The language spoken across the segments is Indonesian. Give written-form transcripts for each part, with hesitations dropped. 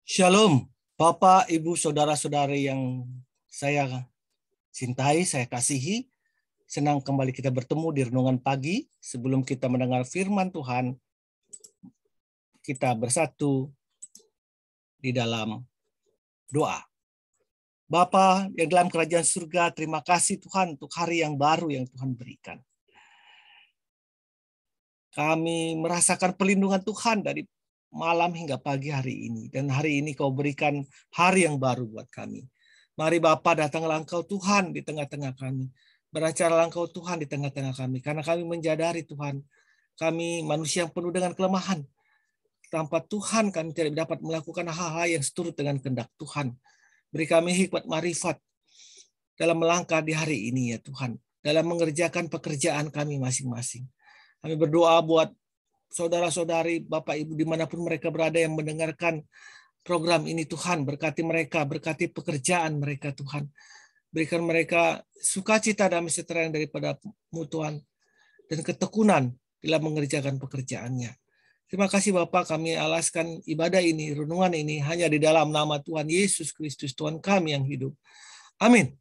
Shalom, Bapak, Ibu, Saudara-saudari yang saya cintai, saya kasihi. Senang kembali kita bertemu di Renungan Pagi. Sebelum kita mendengar firman Tuhan, kita bersatu di dalam doa. Bapa yang dalam kerajaan surga, terima kasih Tuhan untuk hari yang baru yang Tuhan berikan. Kami merasakan perlindungan Tuhan dari malam hingga pagi hari ini. Dan hari ini kau berikan hari yang baru buat kami. Mari Bapa datanglah Engkau Tuhan di tengah-tengah kami. Beracarlah Engkau Tuhan di tengah-tengah kami. Karena kami menyadari Tuhan, kami manusia yang penuh dengan kelemahan. Tanpa Tuhan kami tidak dapat melakukan hal-hal yang seturut dengan kehendak Tuhan. Beri kami hikmat marifat dalam melangkah di hari ini ya Tuhan. Dalam mengerjakan pekerjaan kami masing-masing. Kami berdoa buat saudara-saudari, Bapak Ibu dimanapun mereka berada yang mendengarkan program ini Tuhan. Berkati mereka, berkati pekerjaan mereka Tuhan. Berikan mereka sukacita dan sejahtera daripada-Mu Tuhan. Dan ketekunan dalam mengerjakan pekerjaannya. Terima kasih Bapak, kami alaskan ibadah ini, renungan ini hanya di dalam nama Tuhan Yesus Kristus, Tuhan kami yang hidup. Amin.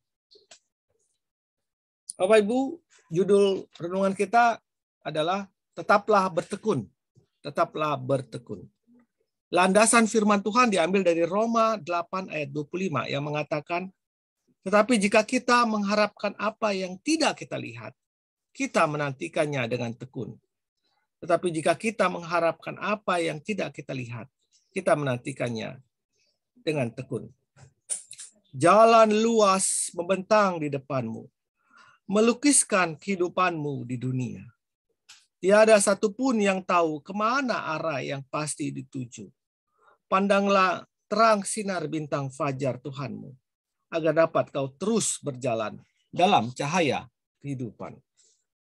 Bapak Ibu, judul renungan kita adalah tetaplah bertekun. Tetaplah bertekun. Landasan firman Tuhan diambil dari Roma 8 ayat 25 yang mengatakan, tetapi jika kita mengharapkan apa yang tidak kita lihat, kita menantikannya dengan tekun. Tetapi jika kita mengharapkan apa yang tidak kita lihat, kita menantikannya dengan tekun. Jalan luas membentang di depanmu, melukiskan kehidupanmu di dunia. Tiada satupun yang tahu kemana arah yang pasti dituju. Pandanglah terang sinar bintang fajar Tuhanmu, agar dapat kau terus berjalan dalam cahaya kehidupan.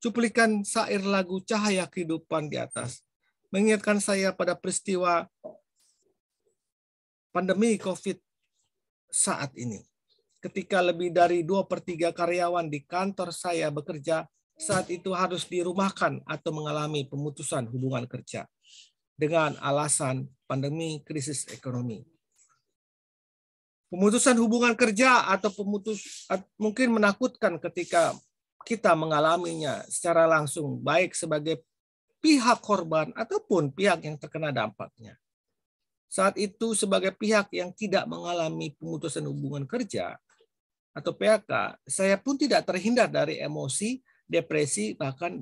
Cuplikan syair lagu Cahaya Kehidupan di atas mengingatkan saya pada peristiwa pandemi COVID saat ini. Ketika lebih dari 2/3 karyawan di kantor saya bekerja, saat itu harus dirumahkan atau mengalami pemutusan hubungan kerja dengan alasan pandemi krisis ekonomi. Pemutusan hubungan kerja atau mungkin menakutkan ketika kita mengalaminya secara langsung, baik sebagai pihak korban ataupun pihak yang terkena dampaknya. Saat itu sebagai pihak yang tidak mengalami pemutusan hubungan kerja atau PHK, saya pun tidak terhindar dari emosi, depresi, bahkan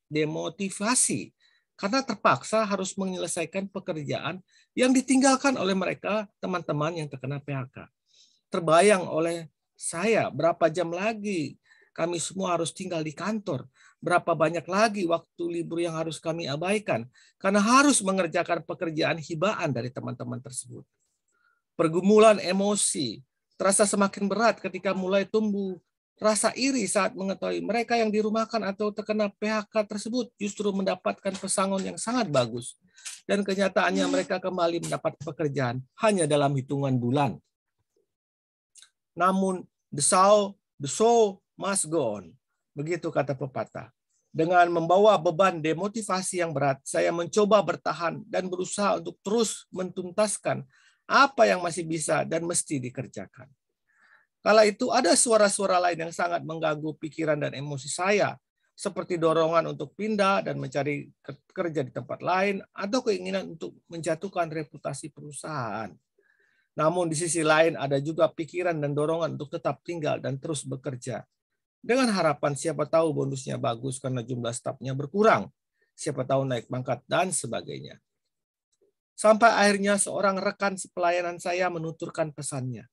demotivasi karena terpaksa harus menyelesaikan pekerjaan yang ditinggalkan oleh mereka teman-teman yang terkena PHK. Terbayang oleh saya berapa jam lagi kami semua harus tinggal di kantor. Berapa banyak lagi waktu libur yang harus kami abaikan karena harus mengerjakan pekerjaan hibaan dari teman-teman tersebut. Pergumulan emosi terasa semakin berat ketika mulai tumbuh rasa iri saat mengetahui mereka yang dirumahkan atau terkena PHK tersebut justru mendapatkan pesangon yang sangat bagus. Dan kenyataannya mereka kembali mendapat pekerjaan hanya dalam hitungan bulan. Namun the show must go on. Begitu kata pepatah. Dengan membawa beban demotivasi yang berat, saya mencoba bertahan dan berusaha untuk terus mentuntaskan apa yang masih bisa dan mesti dikerjakan. Kala itu ada suara-suara lain yang sangat mengganggu pikiran dan emosi saya, seperti dorongan untuk pindah dan mencari kerja di tempat lain, atau keinginan untuk menjatuhkan reputasi perusahaan. Namun di sisi lain ada juga pikiran dan dorongan untuk tetap tinggal dan terus bekerja. Dengan harapan siapa tahu bonusnya bagus karena jumlah stafnya berkurang. Siapa tahu naik pangkat dan sebagainya. Sampai akhirnya seorang rekan sepelayanan saya menuturkan pesannya.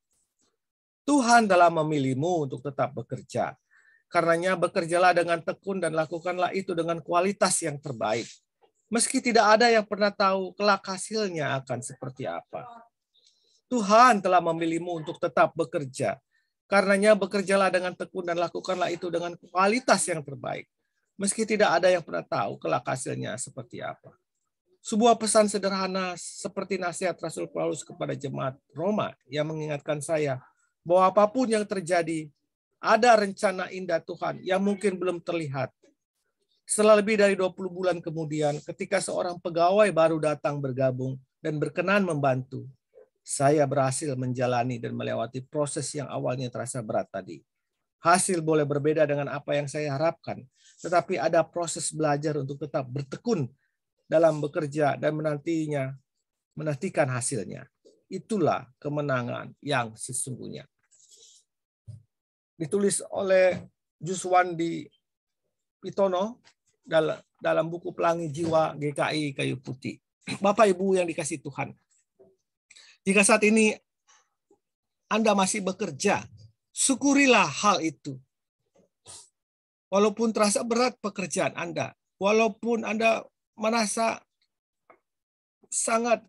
Tuhan telah memilihmu untuk tetap bekerja. Karenanya bekerjalah dengan tekun dan lakukanlah itu dengan kualitas yang terbaik. Meski tidak ada yang pernah tahu kelak hasilnya akan seperti apa. Tuhan telah memilihmu untuk tetap bekerja. Karenanya bekerjalah dengan tekun dan lakukanlah itu dengan kualitas yang terbaik. Meski tidak ada yang pernah tahu kelak hasilnya seperti apa. Sebuah pesan sederhana seperti nasihat Rasul Paulus kepada jemaat Roma yang mengingatkan saya bahwa apapun yang terjadi, ada rencana indah Tuhan yang mungkin belum terlihat. Setelah lebih dari 20 bulan kemudian, ketika seorang pegawai baru datang bergabung, dan berkenan membantu, saya berhasil menjalani dan melewati proses yang awalnya terasa berat tadi. Hasil boleh berbeda dengan apa yang saya harapkan, tetapi ada proses belajar untuk tetap bertekun dalam bekerja dan menantikan hasilnya. Itulah kemenangan yang sesungguhnya. Ditulis oleh Juswandi Pitono dalam buku Pelangi Jiwa GKI Kayu Putih. Bapak Ibu yang dikasihi Tuhan, jika saat ini Anda masih bekerja, syukurilah hal itu. Walaupun terasa berat pekerjaan Anda, walaupun Anda merasa sangat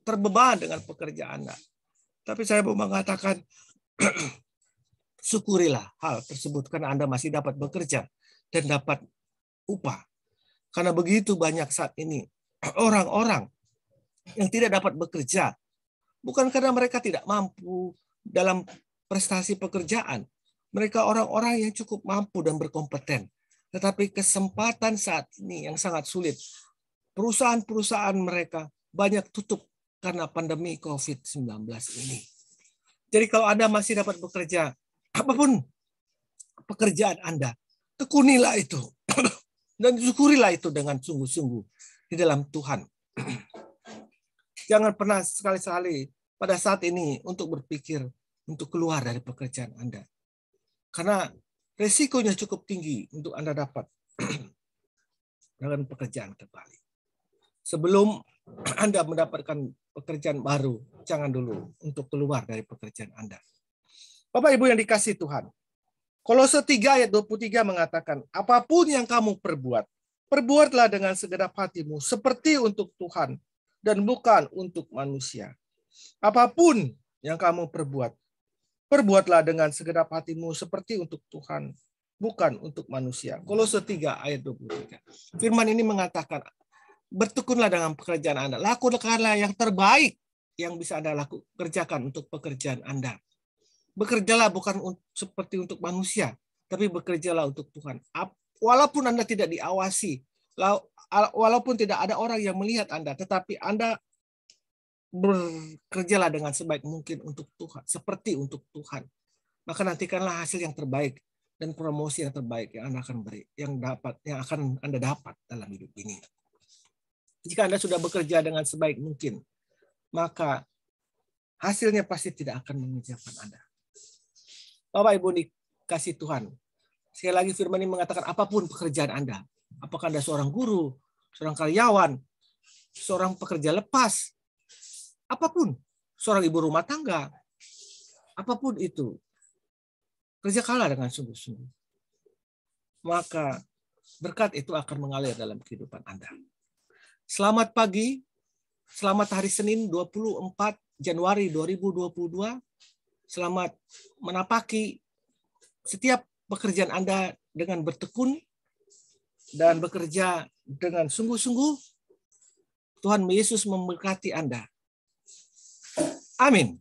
terbeban dengan pekerjaan Anda, tapi saya mau mengatakan syukurilah hal tersebut karena Anda masih dapat bekerja dan dapat upah. Karena begitu banyak saat ini orang-orang yang tidak dapat bekerja, bukan karena mereka tidak mampu dalam prestasi pekerjaan. Mereka orang-orang yang cukup mampu dan berkompeten. Tetapi kesempatan saat ini yang sangat sulit. Perusahaan-perusahaan mereka banyak tutup karena pandemi COVID-19 ini. Jadi kalau Anda masih dapat bekerja, apapun pekerjaan Anda, tekunilah itu. Dan syukurilah itu dengan sungguh-sungguh di dalam Tuhan. Jangan pernah sekali-sekali pada saat ini untuk berpikir untuk keluar dari pekerjaan Anda. Karena resikonya cukup tinggi untuk Anda dapat dengan pekerjaan kembali. Sebelum Anda mendapatkan pekerjaan baru, jangan dulu untuk keluar dari pekerjaan Anda. Bapak Ibu yang dikasihi Tuhan, Kolose 3 ayat 23 mengatakan, apapun yang kamu perbuat, perbuatlah dengan segenap hatimu seperti untuk Tuhan dan bukan untuk manusia. Apapun yang kamu perbuat, perbuatlah dengan segenap hatimu seperti untuk Tuhan, bukan untuk manusia. Kolose 3 ayat 23. Firman ini mengatakan, bertekunlah dengan pekerjaan Anda. Lakukanlah yang terbaik yang bisa Anda kerjakan untuk pekerjaan Anda. Bekerjalah bukan seperti untuk manusia, tapi bekerjalah untuk Tuhan. Walaupun Anda tidak diawasi, walaupun tidak ada orang yang melihat Anda, tetapi Anda bekerjalah dengan sebaik mungkin untuk Tuhan, seperti untuk Tuhan. Maka nantikanlah hasil yang terbaik dan promosi yang terbaik yang Anda akan beri, yang akan Anda dapat dalam hidup ini. Jika Anda sudah bekerja dengan sebaik mungkin, maka hasilnya pasti tidak akan mengecewakan Anda. Bapak Ibu dikasih Tuhan, sekali lagi firman ini mengatakan apapun pekerjaan Anda, apakah Anda seorang guru, seorang karyawan, seorang pekerja lepas, apapun, seorang ibu rumah tangga, apapun itu, kerjakanlah dengan sungguh-sungguh. Maka berkat itu akan mengalir dalam kehidupan Anda. Selamat pagi, selamat hari Senin 24 Januari 2022. Selamat menapaki setiap pekerjaan Anda dengan bertekun dan bekerja dengan sungguh-sungguh. Tuhan Yesus memberkati Anda. Amin.